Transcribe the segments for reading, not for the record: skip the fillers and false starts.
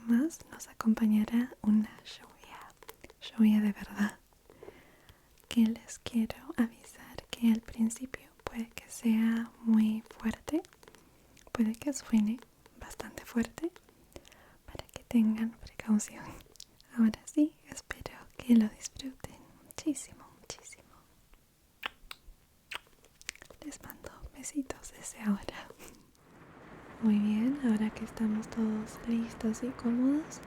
además nos acompañará una lluvia de verdad, que les quiero avisar que al principio puede que sea muy fuerte, puede que suene bastante fuerte, para que tengan precaución. Ahora sí, espero que lo disfruten muchísimo. Les mando besitos desde ahora. Muy bien, ahora que estamos todos listos y cómodos,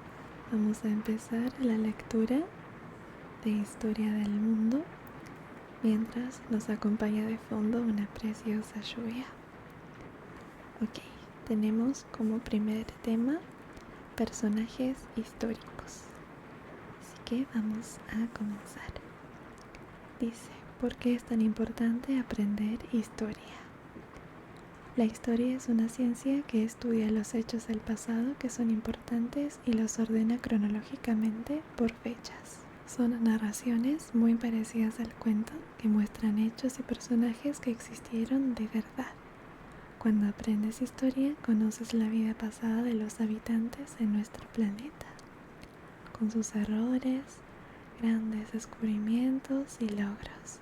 vamos a empezar la lectura de Historia del Mundo, mientras nos acompaña de fondo una preciosa lluvia. Ok, tenemos como primer tema personajes históricos. Así que vamos a comenzar. Dice, ¿por qué es tan importante aprender historia? La historia es una ciencia que estudia los hechos del pasado que son importantes y los ordena cronológicamente por fechas. Son narraciones muy parecidas al cuento que muestran hechos y personajes que existieron de verdad. Cuando aprendes historia, conoces la vida pasada de los habitantes de nuestro planeta, con sus errores, grandes descubrimientos y logros.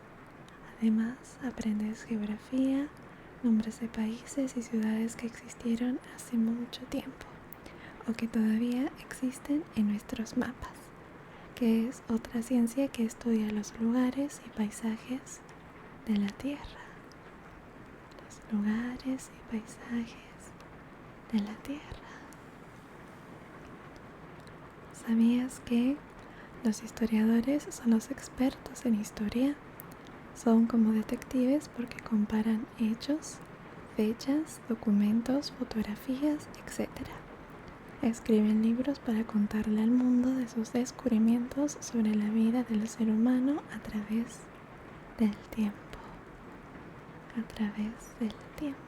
Además, aprendes geografía, nombres de países y ciudades que existieron hace mucho tiempo o que todavía existen en nuestros mapas, que es otra ciencia que estudia los lugares y paisajes de la Tierra. Los lugares y paisajes de la Tierra. ¿Sabías que los historiadores son los expertos en historia? Son como detectives porque comparan hechos, fechas, documentos, fotografías, etc. Escriben libros para contarle al mundo de sus descubrimientos sobre la vida del ser humano a través del tiempo. A través del tiempo.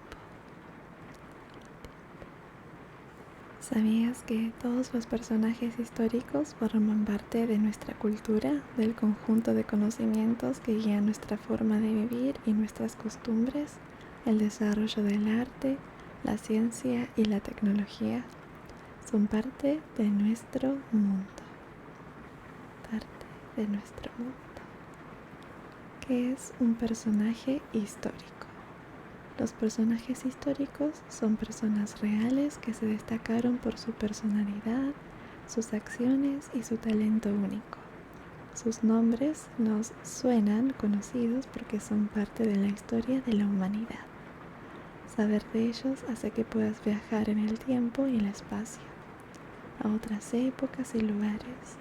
¿Sabías que todos los personajes históricos forman parte de nuestra cultura, del conjunto de conocimientos que guían nuestra forma de vivir y nuestras costumbres, el desarrollo del arte, la ciencia y la tecnología? Son parte de nuestro mundo. Parte de nuestro mundo. ¿Qué es un personaje histórico? Los personajes históricos son personas reales que se destacaron por su personalidad, sus acciones y su talento único. Sus nombres nos suenan conocidos porque son parte de la historia de la humanidad. Saber de ellos hace que puedas viajar en el tiempo y el espacio, a otras épocas y lugares,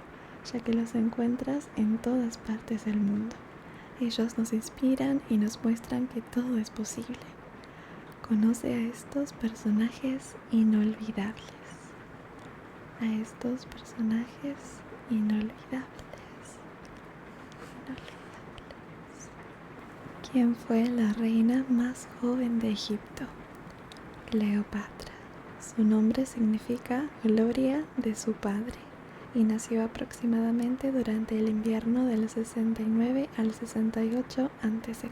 ya que los encuentras en todas partes del mundo. Ellos nos inspiran y nos muestran que todo es posible. Conoce a estos personajes inolvidables. A estos personajes inolvidables. ¿Quién fue la reina más joven de Egipto? Cleopatra. Su nombre significa gloria de su padre y nació aproximadamente durante el invierno del 69 al 68 a.C.,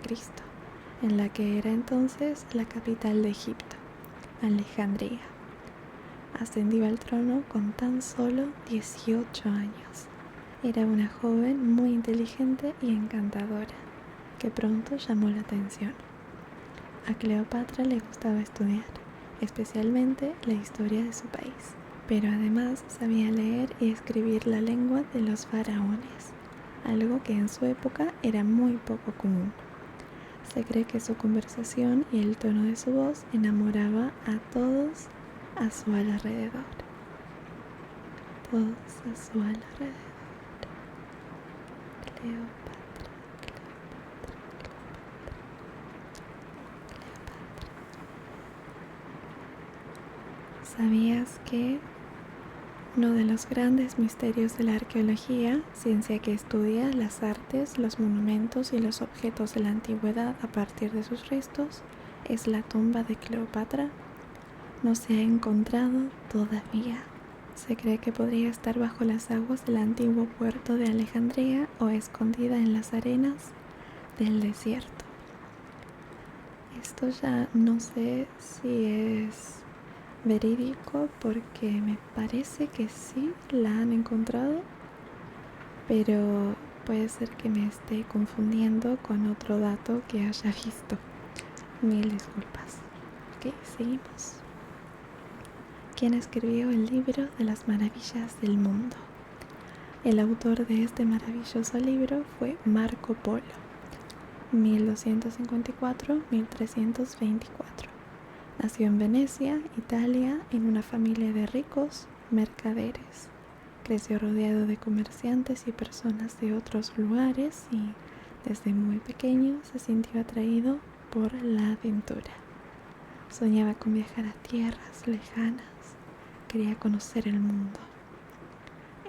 en la que era entonces la capital de Egipto, Alejandría. Ascendió al trono con tan solo 18 años. Era una joven muy inteligente y encantadora, que pronto llamó la atención. A Cleopatra le gustaba estudiar, especialmente la historia de su país, pero además sabía leer y escribir la lengua de los faraones, algo que en su época era muy poco común. Se cree que su conversación y el tono de su voz enamoraba a todos a su alrededor. Todos a su alrededor. Cleopatra. ¿Sabías que uno de los grandes misterios de la arqueología, ciencia que estudia las artes, los monumentos y los objetos de la antigüedad a partir de sus restos, es la tumba de Cleopatra? No se ha encontrado todavía. Se cree que podría estar bajo las aguas del antiguo puerto de Alejandría o escondida en las arenas del desierto. Esto ya no sé si es verídico porque me parece que sí la han encontrado, pero puede ser que me esté confundiendo con otro dato que haya visto. Mil disculpas. Ok, seguimos. ¿Quién escribió el libro de las maravillas del mundo? El autor de este maravilloso libro fue Marco Polo, 1254-1324. Nació en Venecia, Italia, en una familia de ricos mercaderes. Creció rodeado de comerciantes y personas de otros lugares y desde muy pequeño se sintió atraído por la aventura. Soñaba con viajar a tierras lejanas, quería conocer el mundo.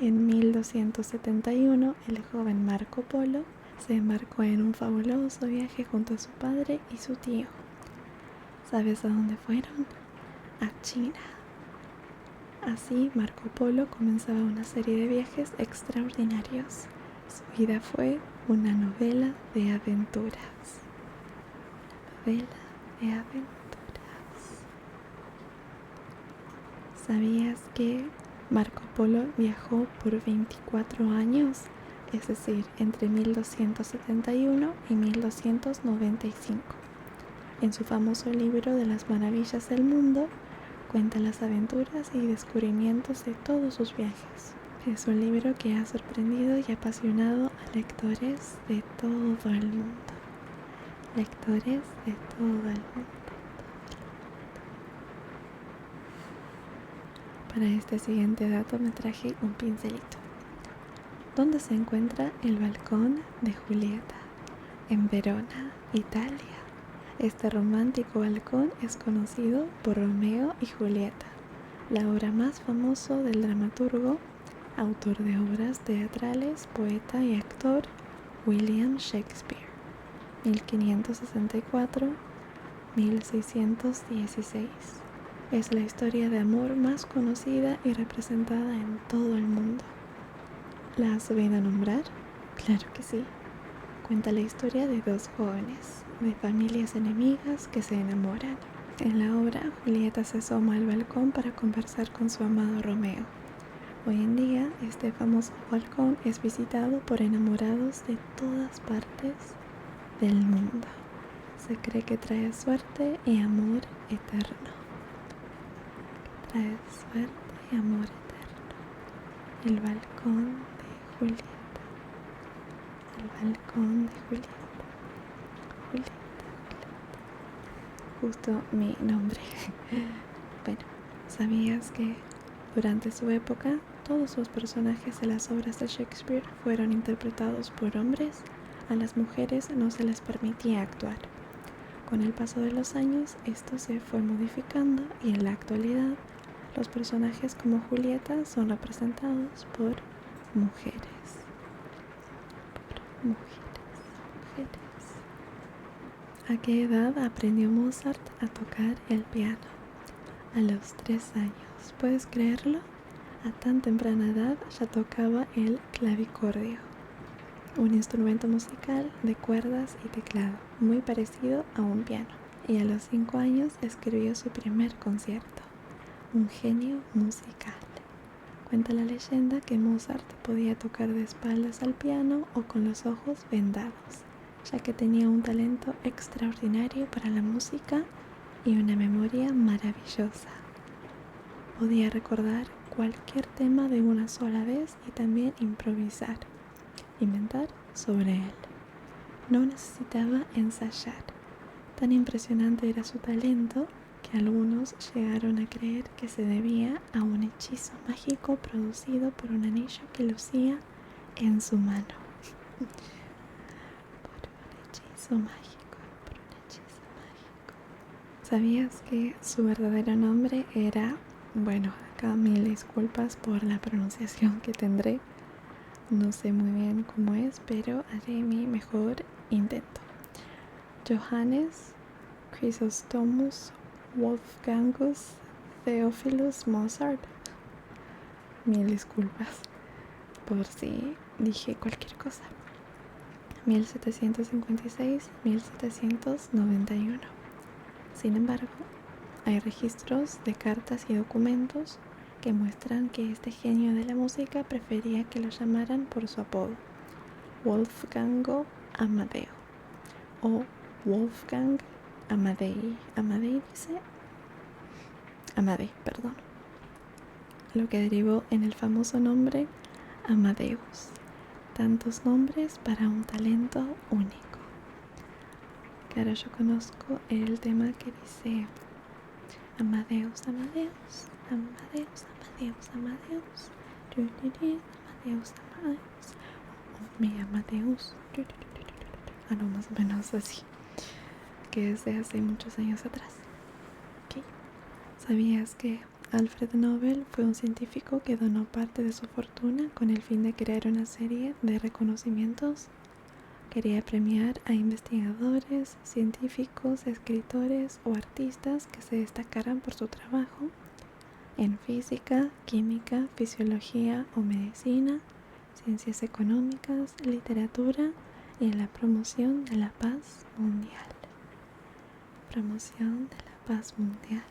En 1271, el joven Marco Polo se embarcó en un fabuloso viaje junto a su padre y su tío. ¿Sabes a dónde fueron? A China. Así, Marco Polo comenzaba una serie de viajes extraordinarios. Su vida fue una novela de aventuras. Novela de aventuras. ¿Sabías que Marco Polo viajó por 24 años? Es decir, entre 1271 y 1295. En su famoso libro de las maravillas del mundo, cuenta las aventuras y descubrimientos de todos sus viajes. Es un libro que ha sorprendido y apasionado a lectores de todo el mundo. Lectores de todo el mundo. Para este siguiente dato me traje un pincelito. ¿Dónde se encuentra el balcón de Julieta? En Verona, Italia. Este romántico balcón es conocido por Romeo y Julieta, la obra más famosa del dramaturgo, autor de obras teatrales, poeta y actor William Shakespeare, 1564-1616. Es la historia de amor más conocida y representada en todo el mundo. ¿La has oído nombrar? Claro que sí. Cuenta la historia de dos jóvenes, de familias enemigas que se enamoran. En la obra, Julieta se asoma al balcón para conversar con su amado Romeo. Hoy en día, este famoso balcón es visitado por enamorados de todas partes del mundo. Se cree que trae suerte y amor eterno. Trae suerte y amor eterno. El balcón de Julieta. El balcón de Julieta. Julieta. Justo mi nombre. Bueno, ¿sabías que durante su época todos los personajes de las obras de Shakespeare fueron interpretados por hombres? A las mujeres no se les permitía actuar. Con el paso de los años, esto se fue modificando y en la actualidad los personajes como Julieta son representados por mujeres. Mujeres. ¿A qué edad aprendió Mozart a tocar el piano? A los 3 años. ¿Puedes creerlo? A tan temprana edad ya tocaba el clavicordio, un instrumento musical de cuerdas y teclado, muy parecido a un piano. Y a los 5 años escribió su primer concierto. Un genio musical. Cuenta la leyenda que Mozart podía tocar de espaldas al piano o con los ojos vendados, ya que tenía un talento extraordinario para la música y una memoria maravillosa. Podía recordar cualquier tema de una sola vez y también improvisar, inventar sobre él. No necesitaba ensayar. Tan impresionante era su talento que algunos llegaron a creer que se debía a un hechizo mágico producido por un anillo que lucía en su mano. Por un hechizo mágico. ¿Sabías que su verdadero nombre era, bueno, acá mil disculpas por la pronunciación que tendré, no sé muy bien cómo es, pero haré mi mejor intento? Johannes Chrysostomus Wolfgangus Theophilus Mozart. Mil disculpas por si dije cualquier cosa. 1756-1791. Sin embargo, hay registros de cartas y documentos que muestran que este genio de la música prefería que lo llamaran por su apodo, Wolfgango Amadeo, o Wolfgang Amadei. Amadei, perdón. Lo que derivó en el famoso nombre Amadeus. Tantos nombres para un talento único. Claro, yo conozco el tema que dice Amadeus, Amadeus, Amadeus, Amadeus, Amadeus, Amadeus, Amadeus, mi Amadeus, no, más o menos así, que es de hace muchos años atrás. ¿Okay? ¿Sabías que Alfred Nobel fue un científico que donó parte de su fortuna con el fin de crear una serie de reconocimientos? Quería premiar a investigadores, científicos, escritores o artistas que se destacaran por su trabajo en física, química, fisiología o medicina, ciencias económicas, literatura y en la promoción de la paz mundial. Promoción de la paz mundial.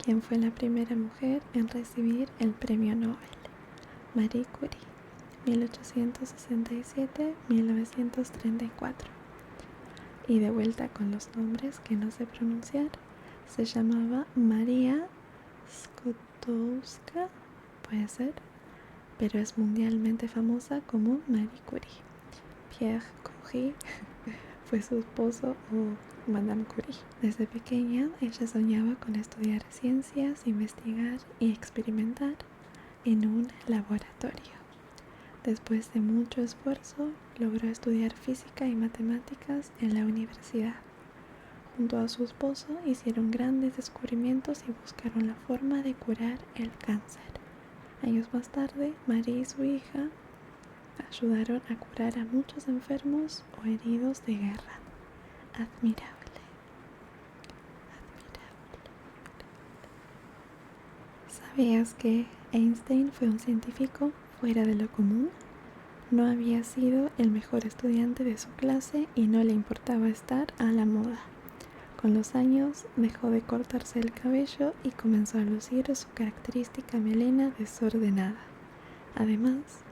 ¿Quién fue la primera mujer en recibir el premio Nobel? Marie Curie. 1867-1934. Y de vuelta con los nombres que no sé pronunciar, se llamaba María Skłodowska, puede ser, pero es mundialmente famosa como Marie Curie. Pierre Curie fue su esposo o Madame Curie. Desde pequeña ella soñaba con estudiar ciencias, investigar y experimentar en un laboratorio. Después de mucho esfuerzo, logró estudiar física y matemáticas en la universidad. Junto a su esposo hicieron grandes descubrimientos y buscaron la forma de curar el cáncer. Años más tarde, Marie y su hija ayudaron a curar a muchos enfermos o heridos de guerra. Admirable. ¿Sabías que Einstein fue un científico fuera de lo común? No había sido el mejor estudiante de su clase y no le importaba estar a la moda. Con los años dejó de cortarse el cabello y comenzó a lucir su característica melena desordenada. Además,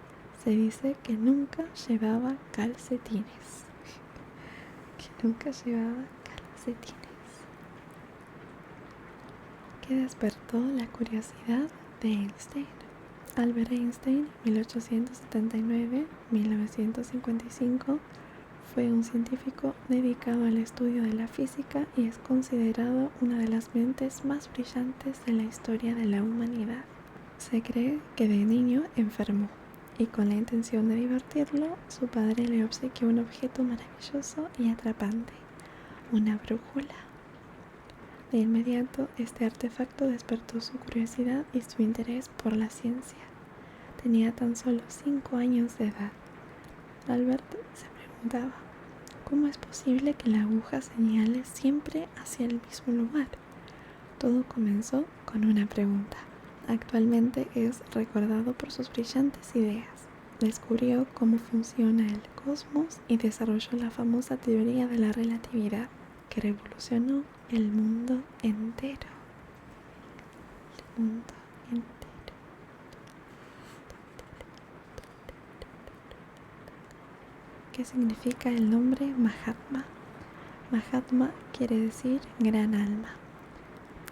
se dice que nunca llevaba calcetines. ¿Qué despertó la curiosidad de Einstein? Albert Einstein, 1879-1955, fue un científico dedicado al estudio de la física y es considerado una de las mentes más brillantes de la historia de la humanidad. Se cree que de niño enfermó y con la intención de divertirlo, su padre le obsequió un objeto maravilloso y atrapante, una brújula. De inmediato, este artefacto despertó su curiosidad y su interés por la ciencia. Tenía tan solo 5 años de edad. Albert se preguntaba, ¿cómo es posible que la aguja señale siempre hacia el mismo lugar? Todo comenzó con una pregunta. Actualmente es recordado por sus brillantes ideas. Descubrió cómo funciona el cosmos y desarrolló la famosa teoría de la relatividad, que revolucionó el mundo entero. El mundo entero. ¿Qué significa el nombre Mahatma? Mahatma quiere decir gran alma.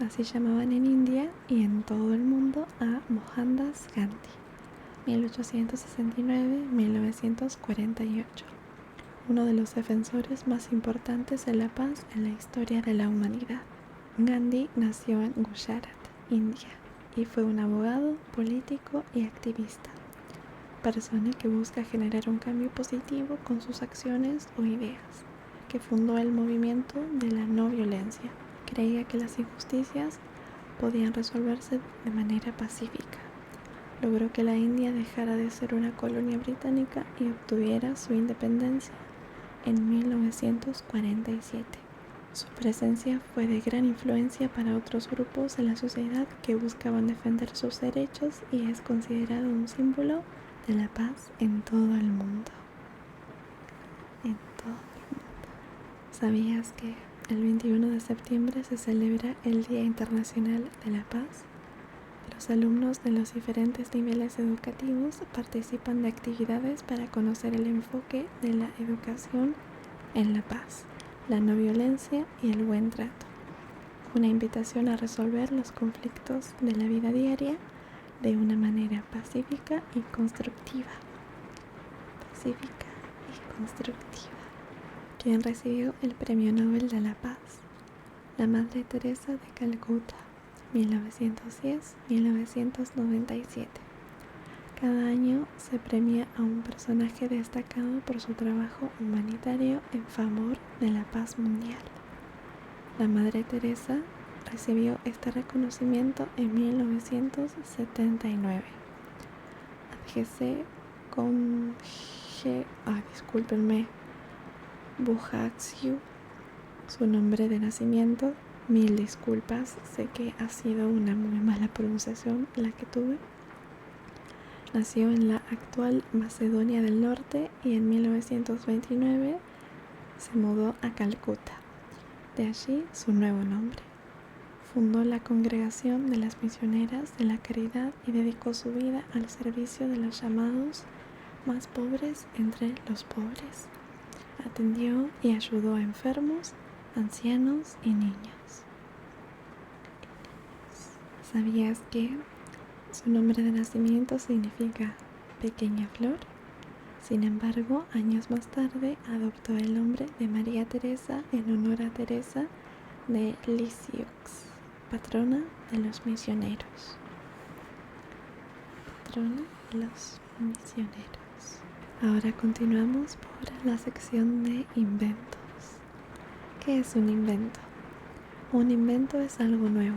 Así llamaban en India y en todo el mundo a Mohandas Gandhi, 1869-1948, uno de los defensores más importantes de la paz en la historia de la humanidad. Gandhi nació en Gujarat, India, y fue un abogado, político y activista, persona que busca generar un cambio positivo con sus acciones o ideas, que fundó el movimiento de la no violencia. Creía que las injusticias podían resolverse de manera pacífica. Logró que la India dejara de ser una colonia británica y obtuviera su independencia en 1947. Su presencia fue de gran influencia para otros grupos de la sociedad que buscaban defender sus derechos y es considerado un símbolo de la paz en todo el mundo. ¿Sabías que el 21 de septiembre se celebra el Día Internacional de la Paz. Los alumnos de los diferentes niveles educativos participan de actividades para conocer el enfoque de la educación en la paz, la no violencia y el buen trato. Una invitación a resolver los conflictos de la vida diaria de una manera pacífica y constructiva. ¿Quién recibió el Premio Nobel de la Paz? La Madre Teresa de Calcuta, 1910-1997. Cada año se premia a un personaje destacado por su trabajo humanitario en favor de la paz mundial. La Madre Teresa recibió este reconocimiento en 1979. Adjece con Bujaxiu, su nombre de nacimiento. Mil disculpas, sé que ha sido una muy mala pronunciación la que tuve. Nació en la actual Macedonia del Norte y en 1929 se mudó a Calcuta. De allí su nuevo nombre. Fundó la Congregación de las Misioneras de la Caridad y dedicó su vida al servicio de los llamados más pobres entre los pobres. Atendió y ayudó a enfermos, ancianos y niños. ¿Sabías que su nombre de nacimiento significa pequeña flor? Sin embargo, años más tarde adoptó el nombre de María Teresa en honor a Teresa de Lisieux, patrona de los misioneros. Ahora continuamos por la sección de inventos. ¿Qué es un invento? Un invento es algo nuevo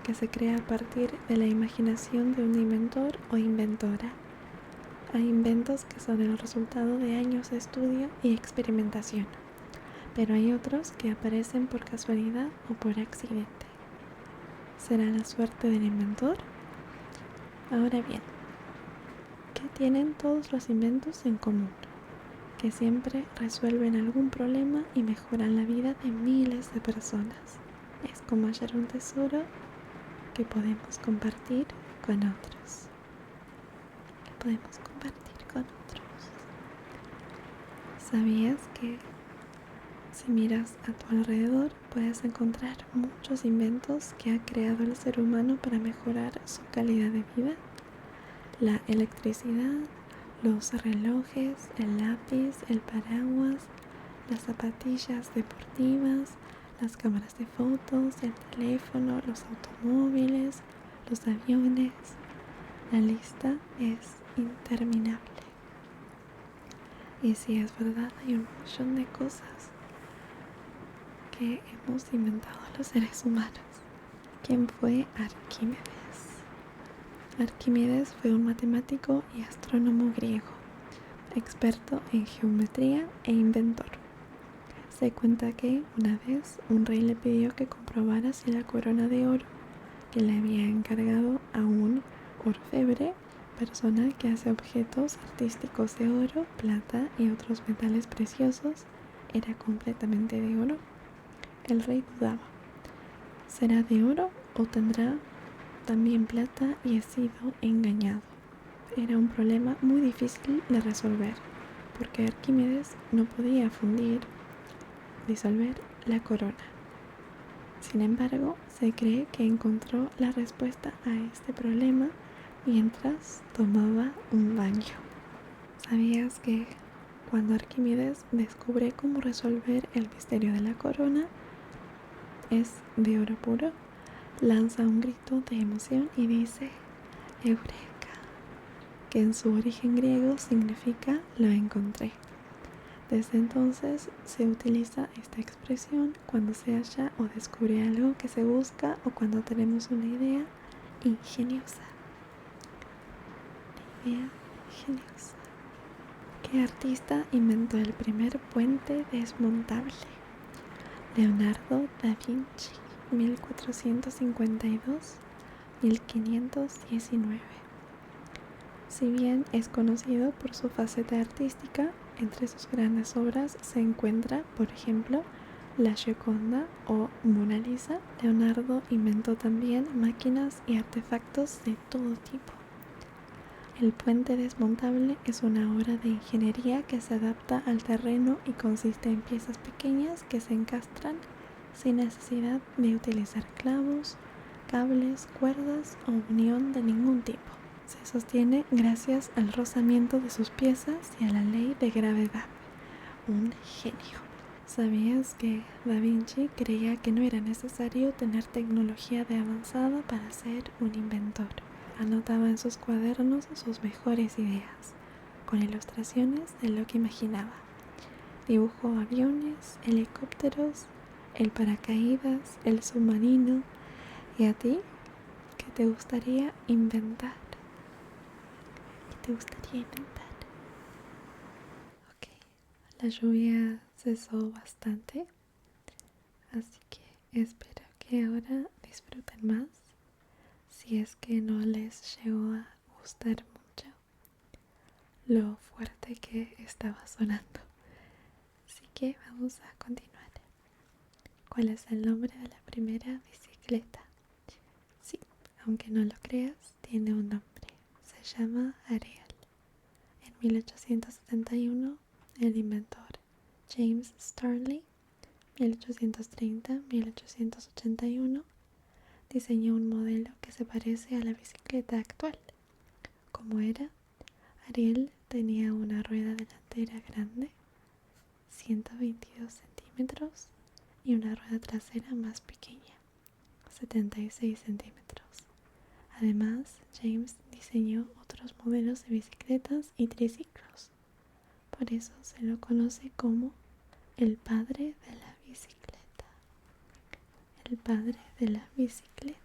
que se crea a partir de la imaginación de un inventor o inventora. Hay inventos que son el resultado de años de estudio y experimentación, pero hay otros que aparecen por casualidad o por accidente. ¿Será la suerte del inventor? Ahora bien, ¿qué tienen todos los inventos en común? Que siempre resuelven algún problema y mejoran la vida de miles de personas. Es como hallar un tesoro que podemos compartir con otros. ¿Sabías que si miras a tu alrededor puedes encontrar muchos inventos que ha creado el ser humano para mejorar su calidad de vida? La electricidad, los relojes, el lápiz, el paraguas, las zapatillas deportivas, las cámaras de fotos, el teléfono, los automóviles, los aviones. La lista es interminable. Y sí, es verdad, hay un millón de cosas que hemos inventado los seres humanos. ¿Quién fue Arquímedes? Arquímedes fue un matemático y astrónomo griego, experto en geometría e inventor. Se cuenta que una vez un rey le pidió que comprobara si la corona de oro que le había encargado a un orfebre, persona que hace objetos artísticos de oro, plata y otros metales preciosos, era completamente de oro. El rey dudaba. ¿Será de oro o tendrá también plata y he sido engañado? Era un problema muy difícil de resolver, porque Arquímedes no podía disolver la corona. Sin embargo, se cree que encontró la respuesta a este problema mientras tomaba un baño. ¿Sabías que cuando Arquímedes descubre cómo resolver el misterio de la corona, es de oro puro? Lanza un grito de emoción y dice Eureka, que en su origen griego significa lo encontré. Desde entonces se utiliza esta expresión cuando se halla o descubre algo que se busca o cuando tenemos una idea ingeniosa. ¿Qué artista inventó el primer puente desmontable? Leonardo da Vinci, 1452-1519. Si bien es conocido por su faceta artística, entre sus grandes obras se encuentra, por ejemplo, la Gioconda o Mona Lisa, Leonardo inventó también máquinas y artefactos de todo tipo. El puente desmontable es una obra de ingeniería que se adapta al terreno y consiste en piezas pequeñas que se encastran sin necesidad de utilizar clavos, cables, cuerdas o unión de ningún tipo. Se sostiene gracias al rozamiento de sus piezas y a la ley de gravedad. Un genio. ¿Sabías que Da Vinci creía que no era necesario tener tecnología de avanzada para ser un inventor? Anotaba en sus cuadernos sus mejores ideas, con ilustraciones de lo que imaginaba. Dibujó aviones, helicópteros, el paracaídas, el submarino. ¿Y a ti? ¿Qué te gustaría inventar? ¿Qué te gustaría inventar? Ok, la lluvia cesó bastante, así que espero que ahora disfruten más, si es que no les llegó a gustar mucho lo fuerte que estaba sonando. Así que vamos a continuar. ¿Cuál es el nombre de la primera bicicleta? Sí, aunque no lo creas, tiene un nombre. Se llama Ariel. En 1871, el inventor James Starley, 1830-1881, diseñó un modelo que se parece a la bicicleta actual. ¿Cómo era? Ariel tenía una rueda delantera grande, 122 centímetros, y una rueda trasera más pequeña, 76 centímetros. Además, James diseñó otros modelos de bicicletas y triciclos. Por eso se lo conoce como el padre de la bicicleta. El padre de la bicicleta.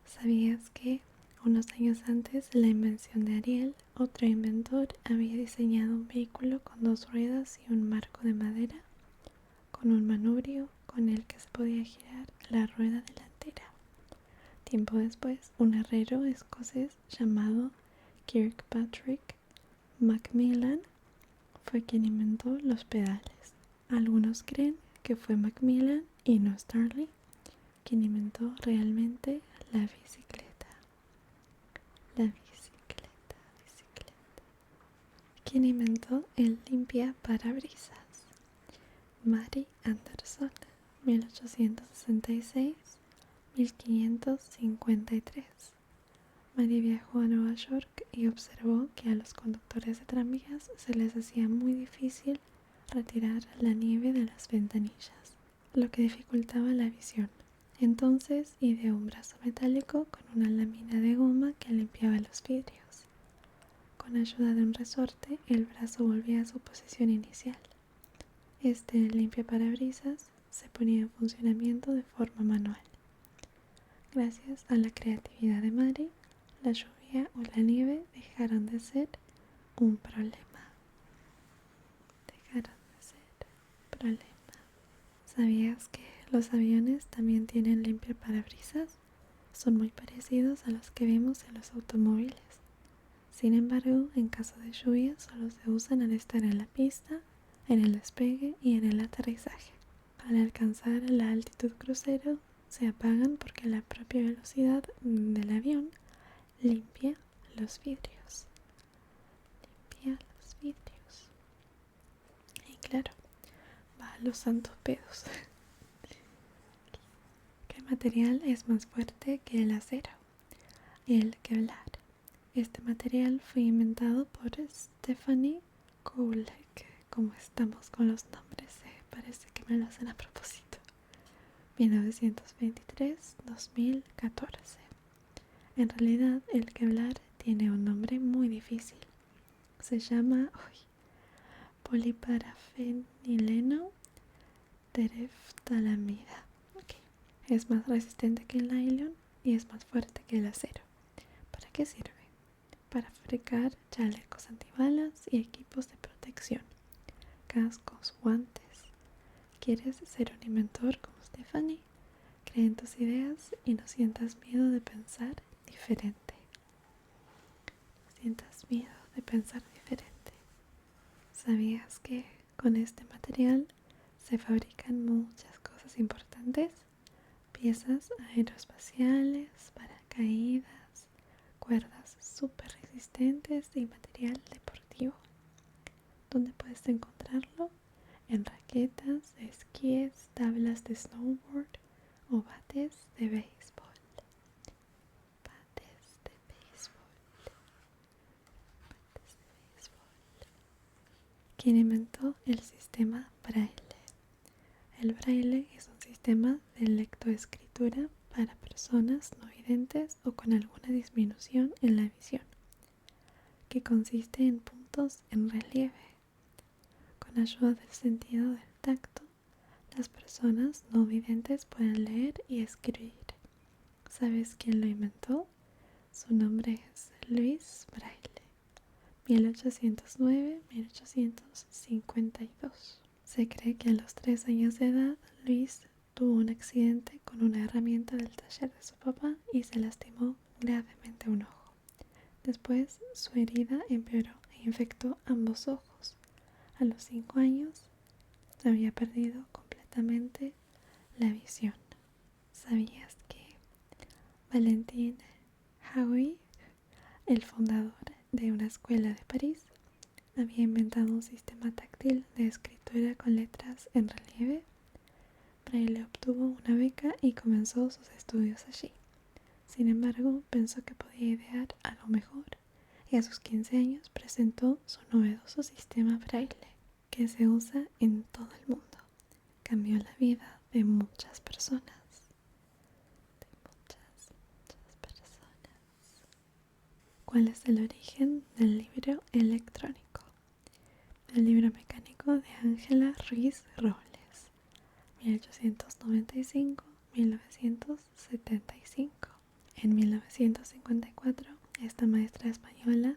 ¿Sabías que unos años antes de la invención de Ariel, otro inventor había diseñado un vehículo con dos ruedas y un marco de madera, con un manubrio con el que se podía girar la rueda delantera? Tiempo después, un herrero escocés llamado Kirkpatrick Macmillan fue quien inventó los pedales. Algunos creen que fue Macmillan y no Starley quien inventó realmente la bicicleta. La bicicleta, bicicleta. ¿Quién inventó el limpiaparabrisas? Mary Anderson, 1866-1553. Mary viajó a Nueva York y observó que a los conductores de tranvías se les hacía muy difícil retirar la nieve de las ventanillas, lo que dificultaba la visión. Entonces ideó un brazo metálico con una lámina de goma que limpiaba los vidrios. Con ayuda de un resorte, el brazo volvía a su posición inicial. Este limpiaparabrisas se ponía en funcionamiento de forma manual. Gracias a la creatividad de Mary, la lluvia o la nieve dejaron de ser un problema. Dejaron de ser un problema. ¿Sabías que los aviones también tienen limpiaparabrisas? Son muy parecidos a los que vemos en los automóviles. Sin embargo, en caso de lluvia solo se usan al estar en la pista, en el despegue y en el aterrizaje. Al alcanzar la altitud crucero, se apagan porque la propia velocidad del avión limpia los vidrios. Limpia los vidrios. Y claro, va a los santos pedos. ¿Qué material es más fuerte que el acero? El Kevlar. Este material fue inventado por Stephanie Koulek. Como estamos con los nombres, parece que me lo hacen a propósito. 1923-2014. En realidad, el Kevlar tiene un nombre muy difícil. Se llama poliparafenileno tereftalamida. Es más resistente que el nylon y es más fuerte que el acero. ¿Para qué sirve? Para fabricar chalecos antibalas y equipos de protección, cascos, guantes. ¿Quieres ser un inventor como Stephanie? Cree en tus ideas y no sientas miedo de pensar diferente. No sientas miedo de pensar diferente. ¿Sabías que con este material se fabrican muchas cosas? cosas importantes: piezas aeroespaciales, paracaídas, cuerdas súper resistentes y material deportivo. ¿Dónde puedes encontrarlo? En raquetas de esquíes, tablas de snowboard o bates de béisbol. Bates de béisbol. Bates de béisbol. ¿Quién inventó el sistema Braille? El Braille es un sistema de lectoescritura para personas no videntes o con alguna disminución en la visión, que consiste en puntos en relieve. Con ayuda del sentido del tacto, las personas no videntes pueden leer y escribir. ¿Sabes quién lo inventó? Su nombre es Louis Braille, 1809-1852. Se cree que a los 3 años de edad, Luis tuvo un accidente con una herramienta del taller de su papá y se lastimó gravemente un ojo. Después, su herida empeoró e infectó ambos ojos. A los 5 años, había perdido completamente la visión. ¿Sabías que Valentin Hauy, el fundador de una escuela de París, había inventado un sistema táctil de escritura con letras en relieve? Braille obtuvo una beca y comenzó sus estudios allí. Sin embargo, pensó que podía idear algo mejor y a sus 15 años presentó su novedoso sistema Braille, que se usa en todo el mundo. Cambió la vida de muchas personas. De muchas personas. ¿Cuál es el origen del libro electrónico? El libro mecánico de Ángela Ruiz Robles, 1895-1975. En 1954, esta maestra española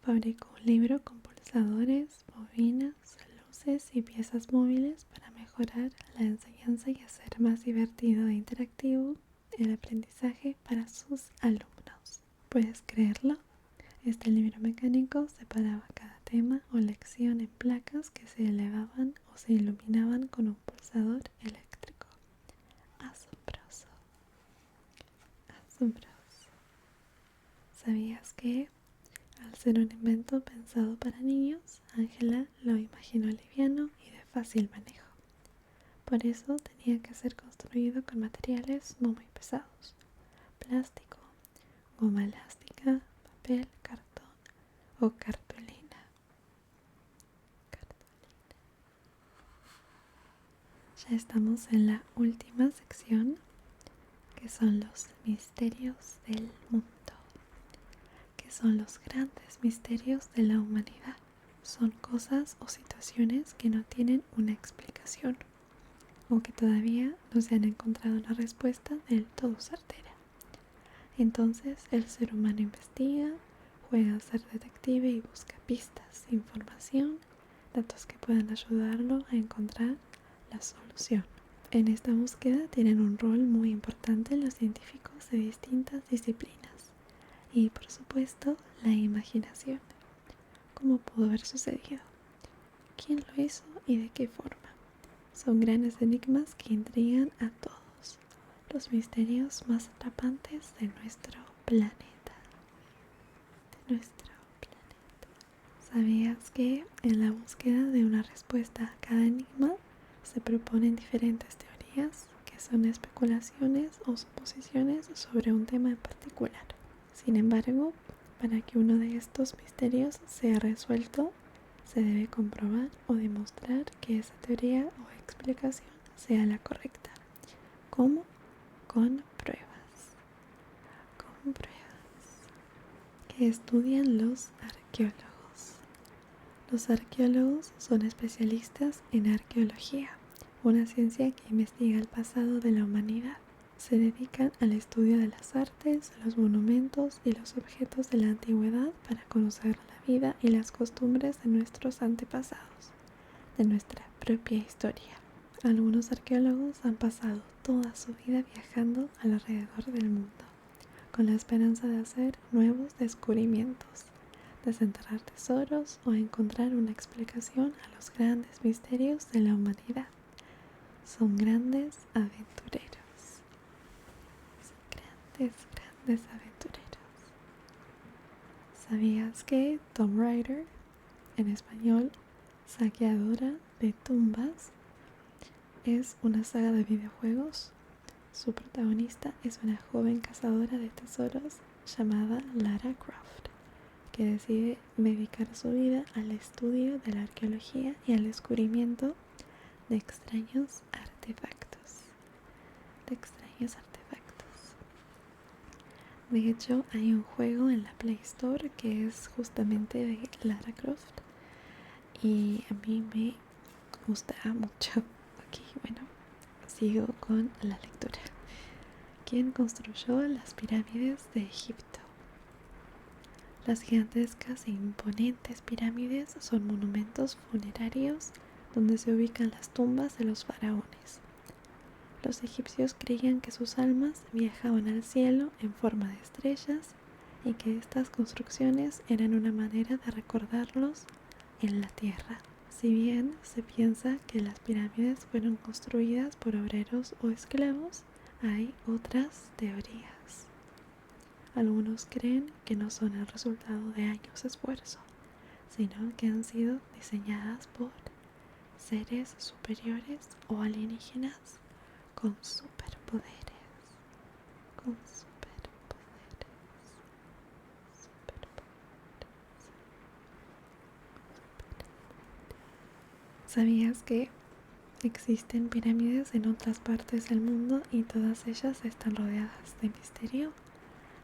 fabricó un libro con pulsadores, bobinas, luces y piezas móviles para mejorar la enseñanza y hacer más divertido e interactivo el aprendizaje para sus alumnos. ¿Puedes creerlo? Este libro mecánico separaba cada tema o lección en placas que se elevaban o se iluminaban con un pulsador eléctrico. Asombroso. Asombroso. ¿Sabías que, al ser un invento pensado para niños, Ángela lo imaginó liviano y de fácil manejo? Por eso tenía que ser construido con materiales no muy pesados: plástico, goma elástica, papel, cartón o cartulina. Ya estamos en la última sección, que son los misterios del mundo, que son los grandes misterios de la humanidad. Son cosas o situaciones que no tienen una explicación o que todavía no se han encontrado una respuesta del todo certera. Entonces el ser humano investiga, juega a ser detective y busca pistas, información, datos que puedan ayudarlo a encontrar la solución. En esta búsqueda tienen un rol muy importante los científicos de distintas disciplinas y, por supuesto, la imaginación. ¿Cómo pudo haber sucedido? ¿Quién lo hizo y de qué forma? Son grandes enigmas que intrigan a todos, los misterios más atrapantes de nuestro planeta. ¿Sabías que en la búsqueda de una respuesta a cada enigma se proponen diferentes teorías que son especulaciones o suposiciones sobre un tema en particular? Sin embargo, para que uno de estos misterios sea resuelto, se debe comprobar o demostrar que esa teoría o explicación sea la correcta. ¿Cómo? Con pruebas. Con pruebas. ¿Qué estudian los arqueólogos? Los arqueólogos son especialistas en arqueología, una ciencia que investiga el pasado de la humanidad. Se dedican al estudio de las artes, los monumentos y los objetos de la antigüedad para conocer la vida y las costumbres de nuestros antepasados, de nuestra propia historia. Algunos arqueólogos han pasado toda su vida viajando alrededor del mundo, con la esperanza de hacer nuevos descubrimientos, desenterrar tesoros o encontrar una explicación a los grandes misterios de la humanidad. son grandes aventureros. Son grandes aventureros. ¿Sabías que Tomb Raider, en español, saqueadora de tumbas, es una saga de videojuegos? Su protagonista es una joven cazadora de tesoros llamada Lara Croft, que decide dedicar su vida al estudio de la arqueología y al descubrimiento de extraños artefactos. De hecho, hay un juego en la Play Store que es justamente de Lara Croft y a mí me gusta mucho. Aquí, bueno, sigo con la lectura. ¿Quién construyó las pirámides de Egipto? Las gigantescas e imponentes pirámides son monumentos funerarios donde se ubican las tumbas de los faraones. Los egipcios creían que sus almas viajaban al cielo en forma de estrellas y que estas construcciones eran una manera de recordarlos en la tierra. Si bien se piensa que las pirámides fueron construidas por obreros o esclavos, hay otras teorías. Algunos creen que no son el resultado de años de esfuerzo, sino que han sido diseñadas por seres superiores o alienígenas con superpoderes. ¿Sabías que existen pirámides en otras partes del mundo y todas ellas están rodeadas de misterio?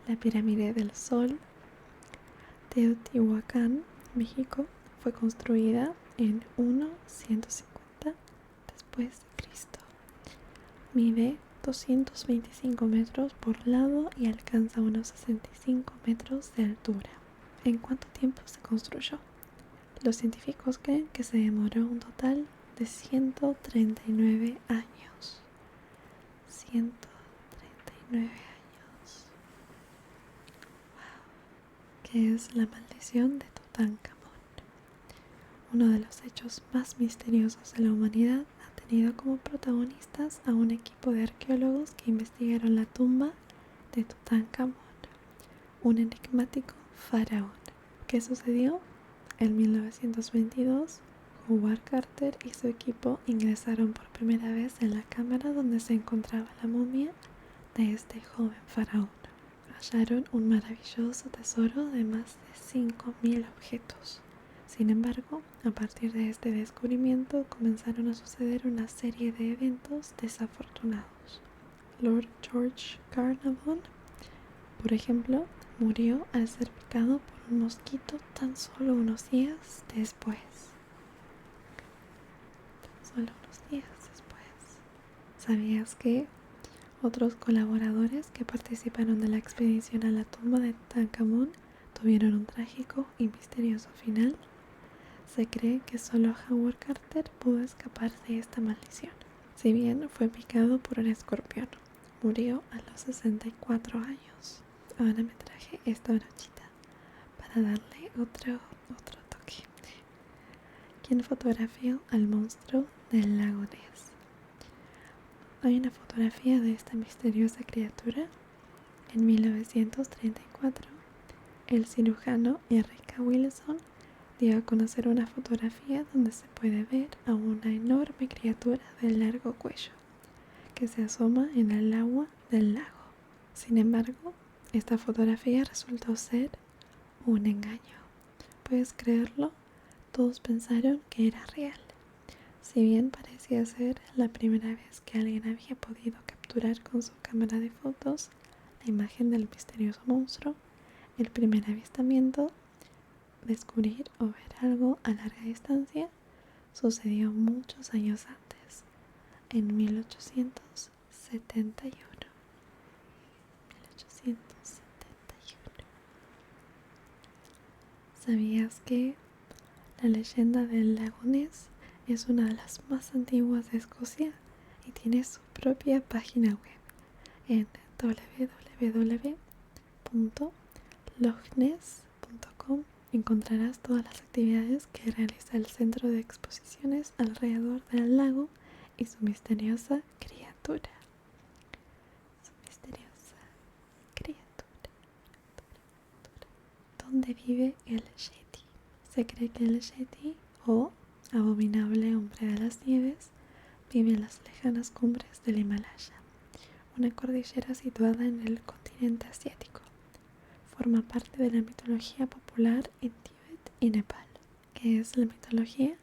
La pirámide del Sol, Teotihuacán, México, fue construida en 150 después de Cristo. Mide 225 metros por lado y alcanza unos 65 metros de altura. ¿En cuánto tiempo se construyó? Los científicos creen que se demoró un total de 139 años. 139 años. Wow. ¿Qué es la maldición de Tutankamón? Uno de los hechos más misteriosos de la humanidad ha tenido como protagonistas a un equipo de arqueólogos que investigaron la tumba de Tutankamón, un enigmático faraón. ¿Qué sucedió? En 1922, Howard Carter y su equipo ingresaron por primera vez en la cámara donde se encontraba la momia de este joven faraón. Hallaron un maravilloso tesoro de más de 5.000 objetos. Sin embargo, a partir de este descubrimiento comenzaron a suceder una serie de eventos desafortunados. Lord George Carnarvon, por ejemplo, murió al ser picado por un mosquito tan solo unos días después. ¿Sabías que otros colaboradores que participaron de la expedición a la tumba de Tutankamón tuvieron un trágico y misterioso final? Se cree que solo Howard Carter pudo escapar de esta maldición. Si bien fue picado por un escorpión, murió a los 64 años. Ahora me traje esta brochita para darle otro toque. ¿Quién fotografió al monstruo del lago Ness? Hay una fotografía de esta misteriosa criatura. En 1934, el cirujano R.K. Wilson dio a conocer una fotografía donde se puede ver a una enorme criatura de largo cuello que se asoma en el agua del lago. Sin embargo, esta fotografía resultó ser un engaño. ¿Puedes creerlo? Todos pensaron que era real. Si bien parecía ser la primera vez que alguien había podido capturar con su cámara de fotos la imagen del misterioso monstruo, el primer avistamiento, descubrir o ver algo a larga distancia, sucedió muchos años antes, en 1871. ¿Sabías que la leyenda del lago Ness es una de las más antiguas de Escocia y tiene su propia página web en www.lochness.com? Encontrarás todas las actividades que realiza el centro de exposiciones alrededor del lago y su misteriosa criatura. Su misteriosa criatura. ¿Dónde vive el Yeti? Se cree que el Yeti, o abominable hombre de las nieves, vive en las lejanas cumbres del Himalaya, una cordillera situada en el continente asiático. Forma parte de la mitología popular en Tíbet y Nepal. ¿Qué es la mitología?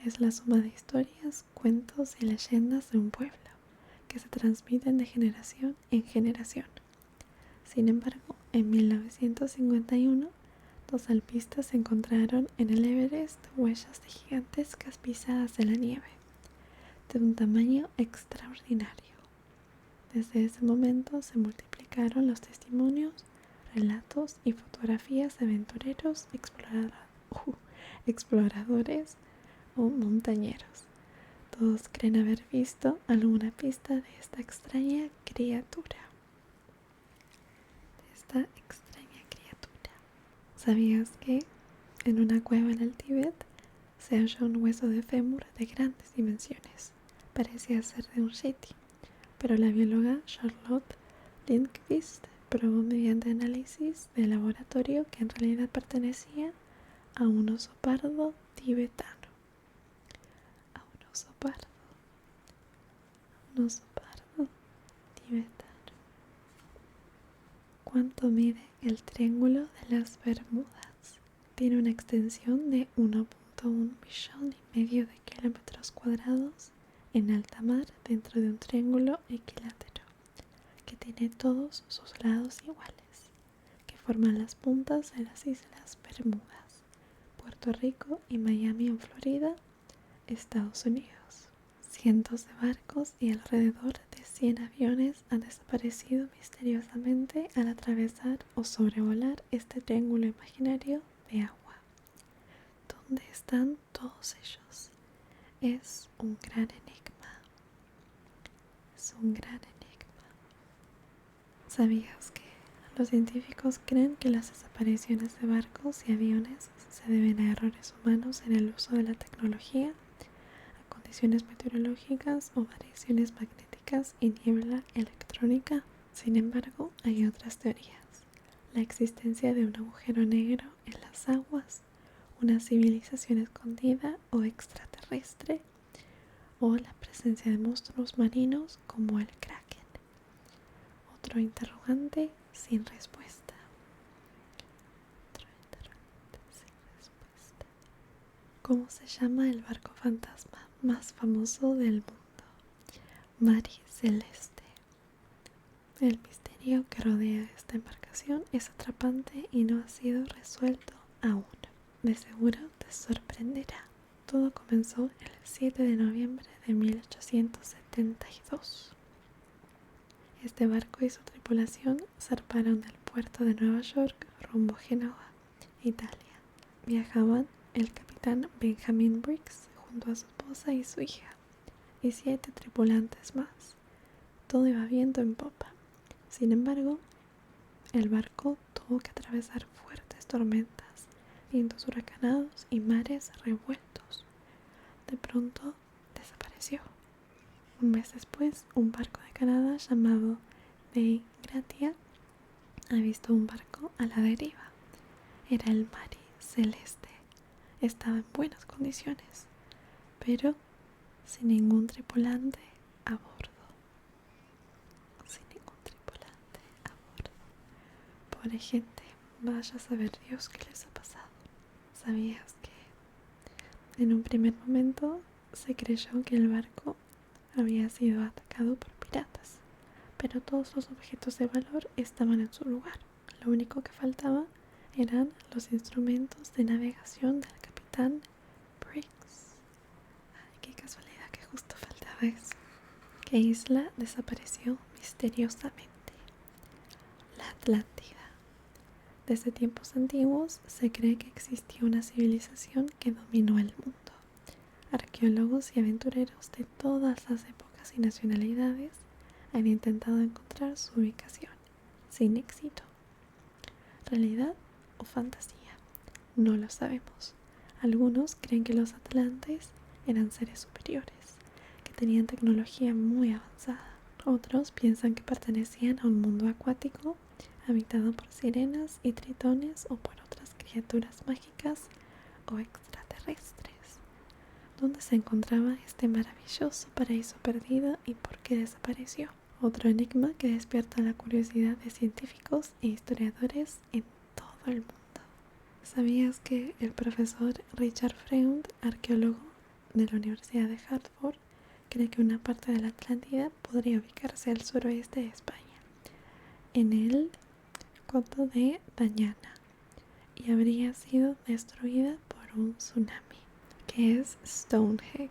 Es la suma de historias, cuentos y leyendas de un pueblo que se transmiten de generación en generación. Sin embargo, en 1951, dos alpistas encontraron en el Everest huellas de gigantescas pisadas de la nieve, de un tamaño extraordinario. Desde ese momento se multiplicaron los testimonios, relatos y fotografías de aventureros, exploradores o montañeros. Todos creen haber visto alguna pista de esta extraña criatura. ¿Sabías que en una cueva en el Tíbet se halló un hueso de fémur de grandes dimensiones? Parecía ser de un yeti, pero la bióloga Charlotte Lindqvist probó mediante análisis de laboratorio que en realidad pertenecía a un oso pardo tibetano. Un oso pardo tibetano. ¿Cuánto mide el Triángulo de las Bermudas? Tiene una extensión de 1.1 millón y medio de kilómetros cuadrados en alta mar dentro de un triángulo equilátero que tiene todos sus lados iguales, que forman las puntas de las Islas Bermudas, Puerto Rico y Miami en Florida, Estados Unidos. Cientos de barcos y alrededor de 100 aviones han desaparecido misteriosamente al atravesar o sobrevolar este triángulo imaginario de agua. ¿Dónde están todos ellos? Es un gran enigma. ¿Sabías que los científicos creen que las desapariciones de barcos y aviones se deben a errores humanos en el uso de la tecnología, a condiciones meteorológicas o variaciones magnéticas y niebla electrónica? Sin embargo, hay otras teorías. La existencia de un agujero negro en las aguas, una civilización escondida o extraterrestre, o la presencia de monstruos marinos como el kraken. Otro interrogante sin respuesta. ¿Cómo se llama el barco fantasma más famoso del mundo? Mari Celeste. El misterio que rodea esta embarcación es atrapante y no ha sido resuelto aún. De seguro te sorprenderá. Todo comenzó el 7 de noviembre de 1872. Este barco y su tripulación zarparon del puerto de Nueva York rumbo a Génova, Italia. Viajaban el capitán Benjamin Briggs junto a su esposa y su hija, y 7 tripulantes más. Todo iba viento en popa. Sin embargo, el barco tuvo que atravesar fuertes tormentas, vientos huracanados y mares revueltos. De pronto desapareció. Un mes después, un barco de Canadá llamado Dei Gratia ha visto un barco a la deriva. Era el Mari Celeste. Estaba en buenas condiciones, pero sin ningún tripulante a bordo. Pobre gente, vaya a saber Dios qué les ha pasado. ¿Sabías que en un primer momento se creyó que el barco había sido atacado por piratas, pero todos los objetos de valor estaban en su lugar? Lo único que faltaba eran los instrumentos de navegación del capitán Briggs. Ay, qué casualidad que justo faltaba eso. ¿Qué isla desapareció misteriosamente? La Atlántida. Desde tiempos antiguos se cree que existió una civilización que dominó el mundo. Arqueólogos y aventureros de todas las épocas y nacionalidades han intentado encontrar su ubicación, sin éxito. ¿Realidad o fantasía? No lo sabemos. Algunos creen que los atlantes eran seres superiores, que tenían tecnología muy avanzada. Otros piensan que pertenecían a un mundo acuático habitado por sirenas y tritones o por otras criaturas mágicas o extraterrestres. ¿Dónde se encontraba este maravilloso paraíso perdido y por qué desapareció? Otro enigma que despierta la curiosidad de científicos e historiadores en todo el mundo. ¿Sabías que el profesor Richard Freund, arqueólogo de la Universidad de Hartford, cree que una parte de la Atlántida podría ubicarse al suroeste de España, en el coto de Dañana, y habría sido destruida por un tsunami? ¿Qué es Stonehenge?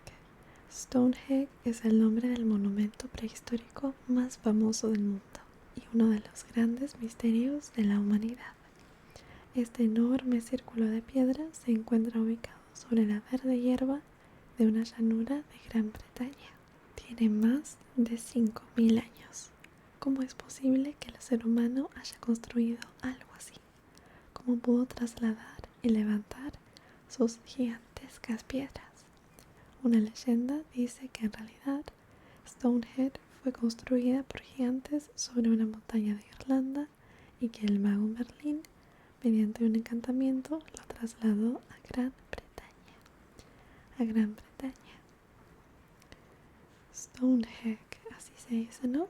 Stonehenge es el nombre del monumento prehistórico más famoso del mundo y uno de los grandes misterios de la humanidad. Este enorme círculo de piedra se encuentra ubicado sobre la verde hierba de una llanura de Gran Bretaña. Tiene más de 5.000 años. ¿Cómo es posible que el ser humano haya construido algo así? ¿Cómo pudo trasladar y levantar sus gigantescas piedras? Una leyenda dice que en realidad Stonehenge fue construida por gigantes sobre una montaña de Irlanda y que el mago Merlín, mediante un encantamiento, lo trasladó a Gran Bretaña. Stonehenge, así se dice, ¿no?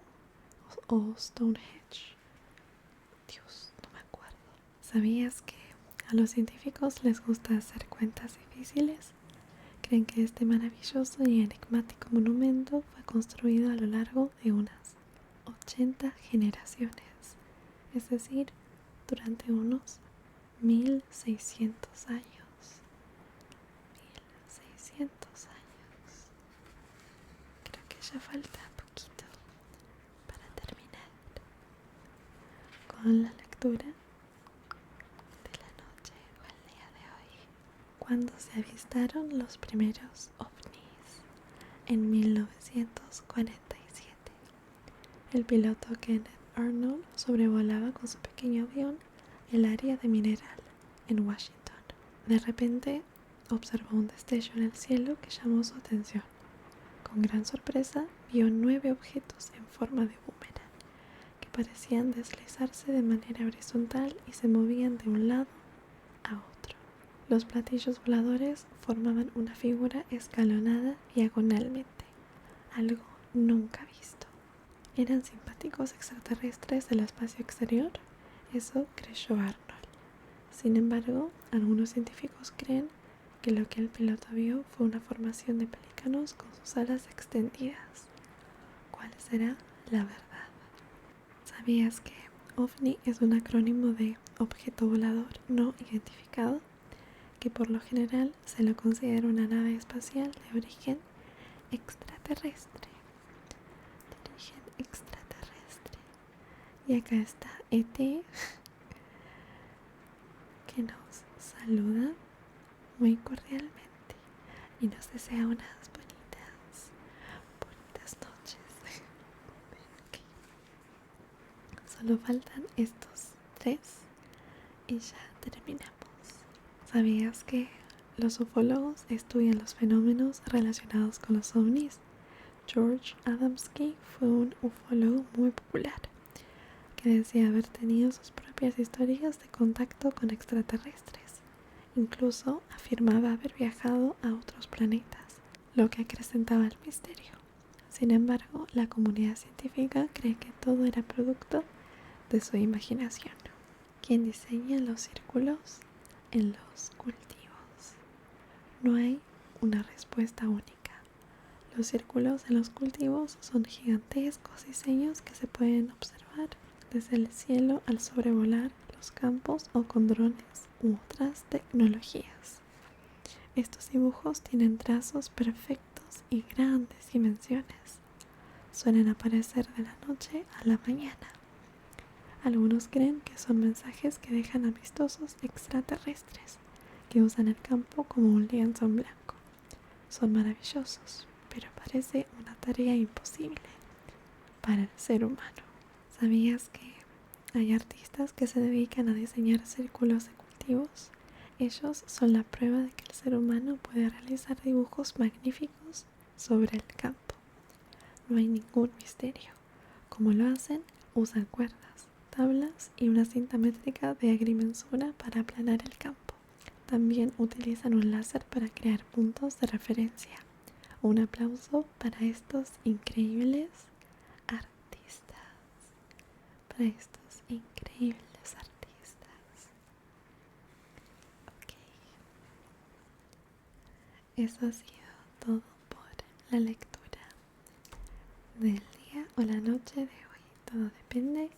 O Stonehenge. Dios, no me acuerdo. ¿Sabías que a los científicos les gusta hacer cuentas difíciles? Creen que este maravilloso y enigmático monumento fue construido a lo largo de unas 80 generaciones, es decir, durante unos 1600 años. 1600 años. Creo que ya falta poquito para terminar con la lectura de la noche o el día de hoy. Cuando se avistaron los primeros ovnis en 1947, el piloto Kenneth Arnold sobrevolaba con su pequeño avión el área de Mineral en Washington. De repente observó un destello en el cielo que llamó su atención. Con gran sorpresa vio 9 objetos en forma de boomerang que parecían deslizarse de manera horizontal y se movían de un lado a otro. Los platillos voladores formaban una figura escalonada diagonalmente, algo nunca visto. ¿Eran simpáticos extraterrestres del espacio exterior? Eso creyó Arnold. Sin embargo, algunos científicos creen que lo que el piloto vio fue una formación de pelícanos con sus alas extendidas. ¿Cuál será la verdad? ¿Sabías que OVNI es un acrónimo de objeto volador no identificado? Que por lo general se lo considera una nave espacial de origen extraterrestre. Y acá está ET, que nos saluda muy cordialmente y nos desea unas bonitas noches. Okay. Solo faltan estos 3 y ya terminamos. ¿Sabías que los ufólogos estudian los fenómenos relacionados con los ovnis? George Adamski fue un ufólogo muy popular que decía haber tenido sus propias historias de contacto con extraterrestres. Incluso afirmaba haber viajado a otros planetas, lo que acrecentaba el misterio. Sin embargo, la comunidad científica cree que todo era producto de su imaginación. ¿Quién diseña los círculos en los cultivos? No hay una respuesta única. Los círculos en los cultivos son gigantescos diseños que se pueden observar desde el cielo al sobrevolar los campos o con drones u otras tecnologías. Estos dibujos tienen trazos perfectos y grandes dimensiones. Suelen aparecer de la noche a la mañana. Algunos creen que son mensajes que dejan amistosos extraterrestres que usan el campo como un lienzo en blanco. Son maravillosos, pero parece una tarea imposible para el ser humano. ¿Sabías que hay artistas que se dedican a diseñar círculos de cultivos? Ellos son la prueba de que el ser humano puede realizar dibujos magníficos sobre el campo. no hay ningún misterio. ¿Cómo lo hacen? Usan cuerdas, tablas y una cinta métrica de agrimensura para aplanar el campo. También utilizan un láser para crear puntos de referencia. Un aplauso para estos increíbles artistas. Para estos increíbles artistas. Ok. Eso ha sido todo por la lectura del día o la noche de hoy. Todo depende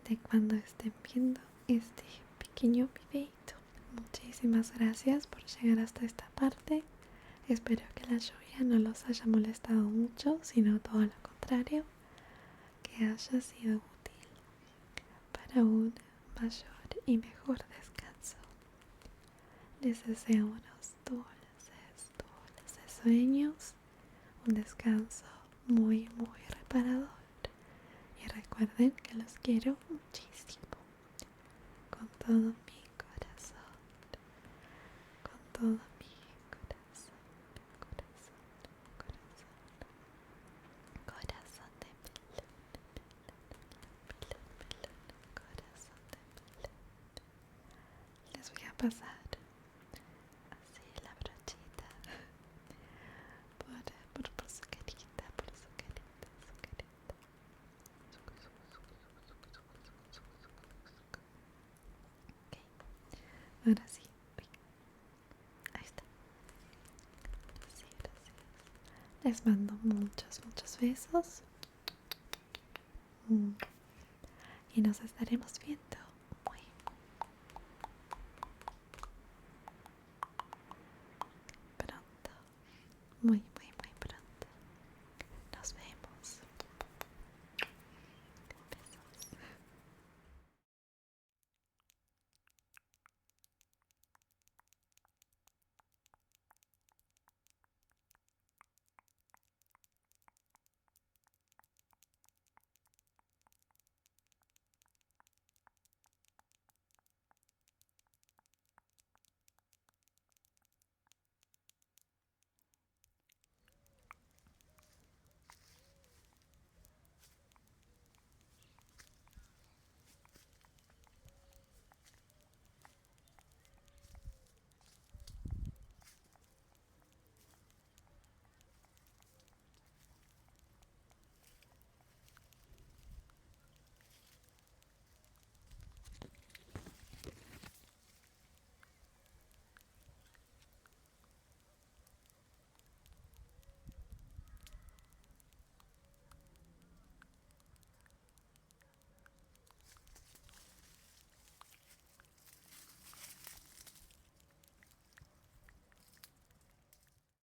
de cuando estén viendo este pequeño videito. Muchísimas gracias por llegar hasta esta parte. Espero que la lluvia no los haya molestado mucho, sino todo lo contrario, que haya sido útil para un mayor y mejor descanso. Les deseo unos dulces sueños, un descanso muy reparador. Y recuerden que los quiero muchísimo, con todo mi corazón, con todo mi corazón, corazón de melón, corazón de melón. Les voy a pasar así la brochita por su carita, por su carita, su carita. Ok, ahora sí. Uy, ahí está. Sí, gracias. Les mando muchos besos. Y nos estaremos viendo